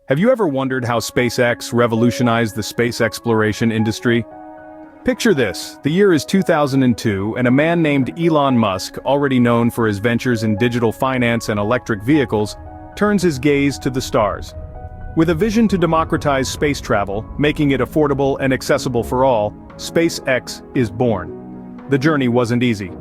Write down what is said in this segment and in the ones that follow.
Have you ever wondered how SpaceX revolutionized the space exploration industry? Picture this, the year is 2002 and a man named Elon Musk, already known for his ventures in digital finance and electric vehicles, turns his gaze to the stars. With a vision to democratize space travel, making it affordable and accessible for all, SpaceX is born. The journey wasn't easy.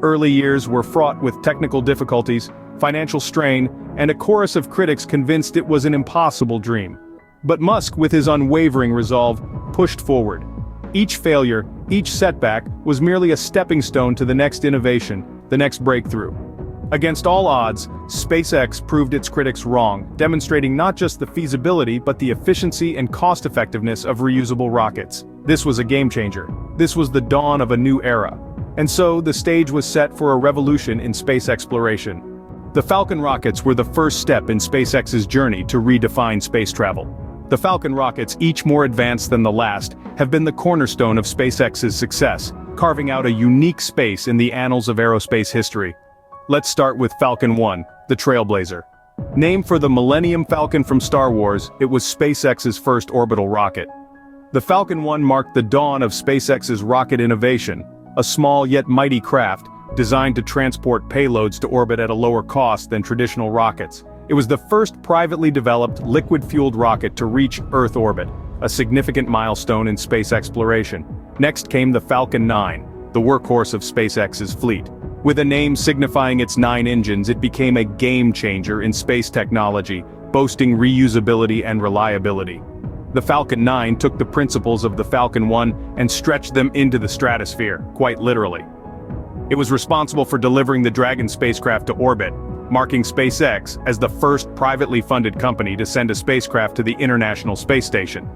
Early years were fraught with technical difficulties, financial strain, and a chorus of critics convinced it was an impossible dream. But Musk, with his unwavering resolve, pushed forward. Each failure, each setback, was merely a stepping stone to the next innovation, the next breakthrough. Against all odds, SpaceX proved its critics wrong, demonstrating not just the feasibility but the efficiency and cost-effectiveness of reusable rockets. This was a game-changer. This was the dawn of a new era. And so, the stage was set for a revolution in space exploration. The Falcon rockets were the first step in SpaceX's journey to redefine space travel. The Falcon rockets, each more advanced than the last, have been the cornerstone of SpaceX's success, carving out a unique space in the annals of aerospace history. Let's start with Falcon 1, the Trailblazer. Named for the Millennium Falcon from Star Wars, it was SpaceX's first orbital rocket. The Falcon 1 marked the dawn of SpaceX's rocket innovation, a small yet mighty craft, designed to transport payloads to orbit at a lower cost than traditional rockets. It was the first privately developed, liquid-fueled rocket to reach Earth orbit, a significant milestone in space exploration. Next came the Falcon 9, the workhorse of SpaceX's fleet. With a name signifying its 9 engines, it became a game-changer in space technology, boasting reusability and reliability. The Falcon 9 took the principles of the Falcon 1 and stretched them into the stratosphere, quite literally. It was responsible for delivering the Dragon spacecraft to orbit, marking SpaceX as the first privately funded company to send a spacecraft to the International Space Station.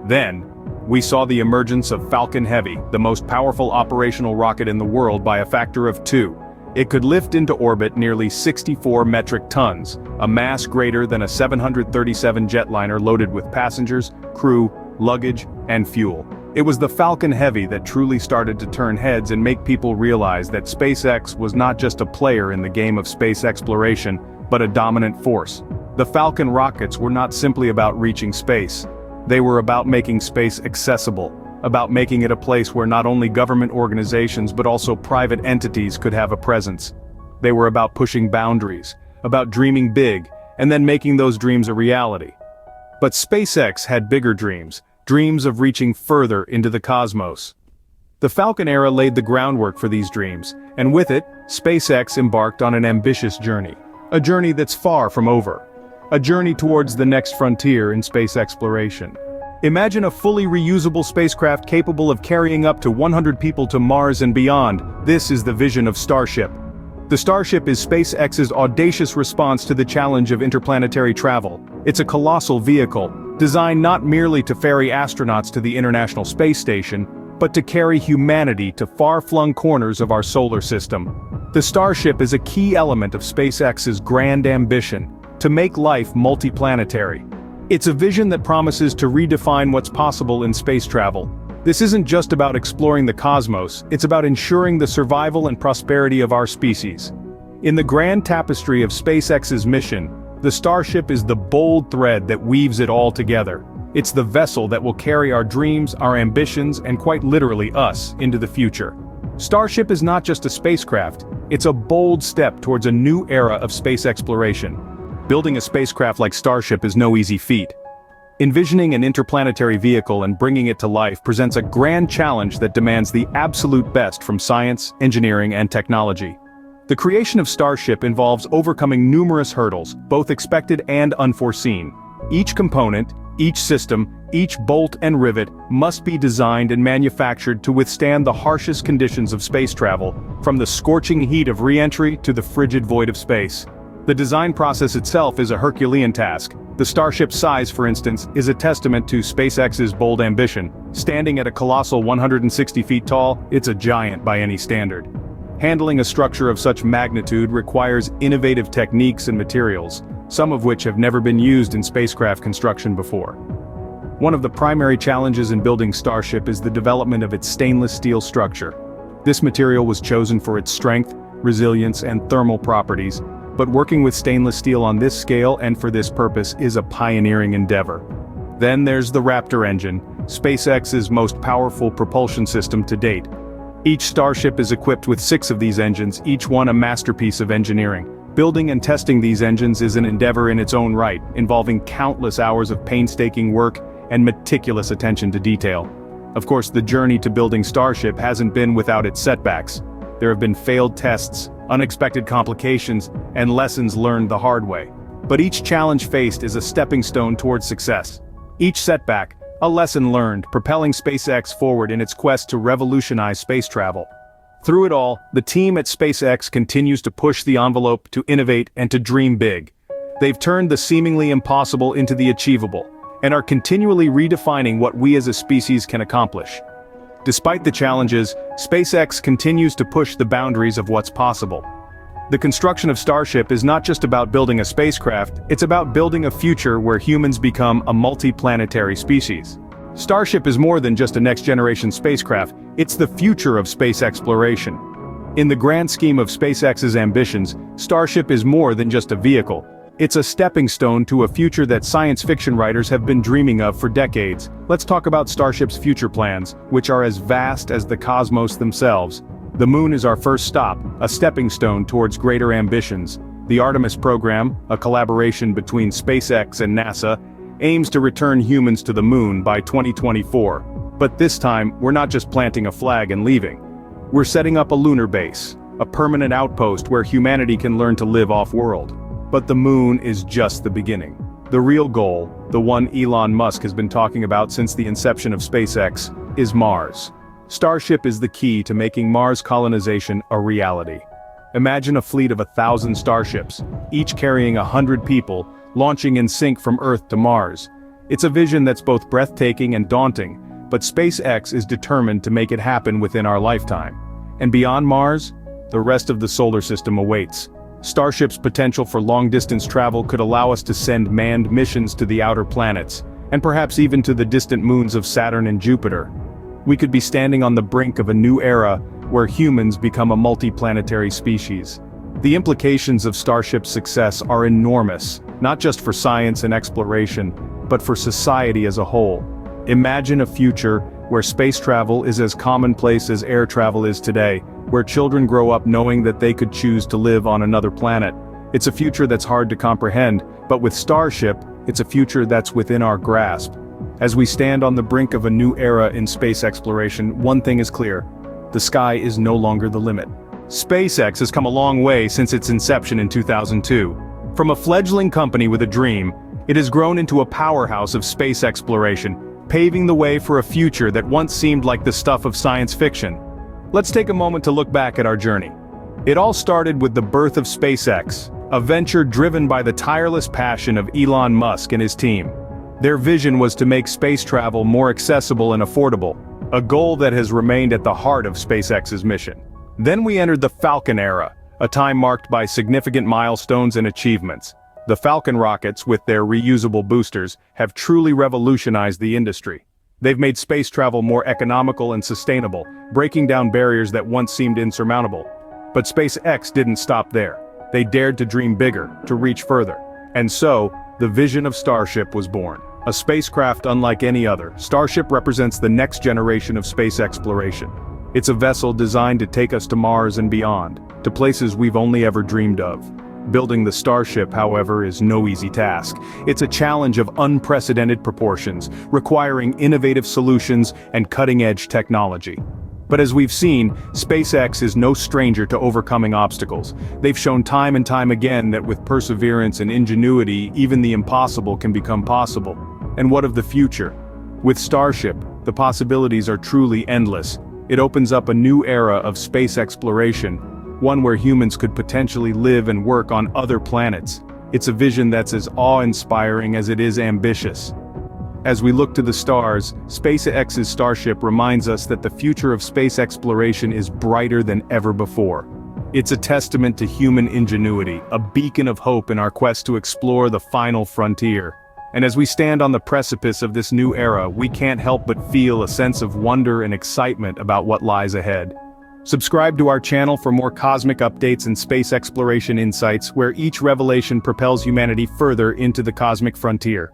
Then, we saw the emergence of Falcon Heavy, the most powerful operational rocket in the world by a factor of 2. It could lift into orbit nearly 64 metric tons, a mass greater than a 737 jetliner loaded with passengers, crew, luggage, and fuel. It was the Falcon Heavy that truly started to turn heads and make people realize that SpaceX was not just a player in the game of space exploration, but a dominant force. The Falcon rockets were not simply about reaching space. They were about making space accessible, about making it a place where not only government organizations but also private entities could have a presence. They were about pushing boundaries, about dreaming big, and then making those dreams a reality. But SpaceX had bigger dreams of reaching further into the cosmos. The Falcon era laid the groundwork for these dreams, and with it, SpaceX embarked on an ambitious journey. A journey that's far from over. A journey towards the next frontier in space exploration. Imagine a fully reusable spacecraft capable of carrying up to 100 people to Mars and beyond. This is the vision of Starship. The Starship is SpaceX's audacious response to the challenge of interplanetary travel. It's a colossal vehicle, designed not merely to ferry astronauts to the International Space Station, but to carry humanity to far-flung corners of our solar system. The Starship is a key element of SpaceX's grand ambition, to make life multi-planetary. It's a vision that promises to redefine what's possible in space travel. This isn't just about exploring the cosmos, it's about ensuring the survival and prosperity of our species. In the grand tapestry of SpaceX's mission, the Starship is the bold thread that weaves it all together. It's the vessel that will carry our dreams, our ambitions, and quite literally us, into the future. Starship is not just a spacecraft, it's a bold step towards a new era of space exploration. Building a spacecraft like Starship is no easy feat. Envisioning an interplanetary vehicle and bringing it to life presents a grand challenge that demands the absolute best from science, engineering, and technology. The creation of Starship involves overcoming numerous hurdles, both expected and unforeseen. Each component, each system, each bolt and rivet must be designed and manufactured to withstand the harshest conditions of space travel, from the scorching heat of re-entry to the frigid void of space. The design process itself is a Herculean task. The Starship's size, for instance, is a testament to SpaceX's bold ambition. Standing at a colossal 160 feet tall, it's a giant by any standard. Handling a structure of such magnitude requires innovative techniques and materials, some of which have never been used in spacecraft construction before. One of the primary challenges in building Starship is the development of its stainless steel structure. This material was chosen for its strength, resilience, and thermal properties, but working with stainless steel on this scale and for this purpose is a pioneering endeavor. Then there's the Raptor engine, SpaceX's most powerful propulsion system to date. Each Starship is equipped with 6 of these engines, each one a masterpiece of engineering. Building and testing these engines is an endeavor in its own right, involving countless hours of painstaking work and meticulous attention to detail. Of course, the journey to building Starship hasn't been without its setbacks. There have been failed tests, unexpected complications, and lessons learned the hard way. But each challenge faced is a stepping stone towards success. Each setback, a lesson learned, propelling SpaceX forward in its quest to revolutionize space travel. Through it all, the team at SpaceX continues to push the envelope, to innovate, and to dream big. They've turned the seemingly impossible into the achievable, and are continually redefining what we as a species can accomplish. Despite the challenges, SpaceX continues to push the boundaries of what's possible. The construction of Starship is not just about building a spacecraft, it's about building a future where humans become a multi-planetary species. Starship is more than just a next-generation spacecraft, it's the future of space exploration. In the grand scheme of SpaceX's ambitions, Starship is more than just a vehicle. It's a stepping stone to a future that science fiction writers have been dreaming of for decades. Let's talk about Starship's future plans, which are as vast as the cosmos themselves. The moon is our first stop, a stepping stone towards greater ambitions. The Artemis program, a collaboration between SpaceX and NASA, aims to return humans to the moon by 2024. But this time, we're not just planting a flag and leaving. We're setting up a lunar base, a permanent outpost where humanity can learn to live off-world. But the moon is just the beginning. The real goal, the one Elon Musk has been talking about since the inception of SpaceX, is Mars. Starship is the key to making Mars colonization a reality. Imagine a fleet of 1,000 starships, each carrying 100 people, launching in sync from Earth to Mars. It's a vision that's both breathtaking and daunting, but SpaceX is determined to make it happen within our lifetime. And beyond Mars, the rest of the solar system awaits. Starship's potential for long-distance travel could allow us to send manned missions to the outer planets, and perhaps even to the distant moons of Saturn and Jupiter. We could be standing on the brink of a new era where humans become a multi-planetary species. The implications of Starship's success are enormous, not just for science and exploration, but for society as a whole. Imagine a future where space travel is as commonplace as air travel is today, where children grow up knowing that they could choose to live on another planet. It's a future that's hard to comprehend, but with Starship, it's a future that's within our grasp. As we stand on the brink of a new era in space exploration, one thing is clear: the sky is no longer the limit. SpaceX has come a long way since its inception in 2002. From a fledgling company with a dream, it has grown into a powerhouse of space exploration, paving the way for a future that once seemed like the stuff of science fiction. Let's take a moment to look back at our journey. It all started with the birth of SpaceX, a venture driven by the tireless passion of Elon Musk and his team. Their vision was to make space travel more accessible and affordable, a goal that has remained at the heart of SpaceX's mission. Then we entered the Falcon era, a time marked by significant milestones and achievements. The Falcon rockets, with their reusable boosters, have truly revolutionized the industry. They've made space travel more economical and sustainable, breaking down barriers that once seemed insurmountable. But SpaceX didn't stop there. They dared to dream bigger, to reach further. And so, the vision of Starship was born. A spacecraft unlike any other, Starship represents the next generation of space exploration. It's a vessel designed to take us to Mars and beyond, to places we've only ever dreamed of. Building the Starship, however, is no easy task. It's a challenge of unprecedented proportions, requiring innovative solutions and cutting-edge technology. But as we've seen, SpaceX is no stranger to overcoming obstacles. They've shown time and time again that with perseverance and ingenuity, even the impossible can become possible. And what of the future? With Starship, the possibilities are truly endless. It opens up a new era of space exploration, one where humans could potentially live and work on other planets. It's a vision that's as awe-inspiring as it is ambitious. As we look to the stars, SpaceX's Starship reminds us that the future of space exploration is brighter than ever before. It's a testament to human ingenuity, a beacon of hope in our quest to explore the final frontier. And as we stand on the precipice of this new era, we can't help but feel a sense of wonder and excitement about what lies ahead. Subscribe to our channel for more cosmic updates and space exploration insights where each revelation propels humanity further into the cosmic frontier.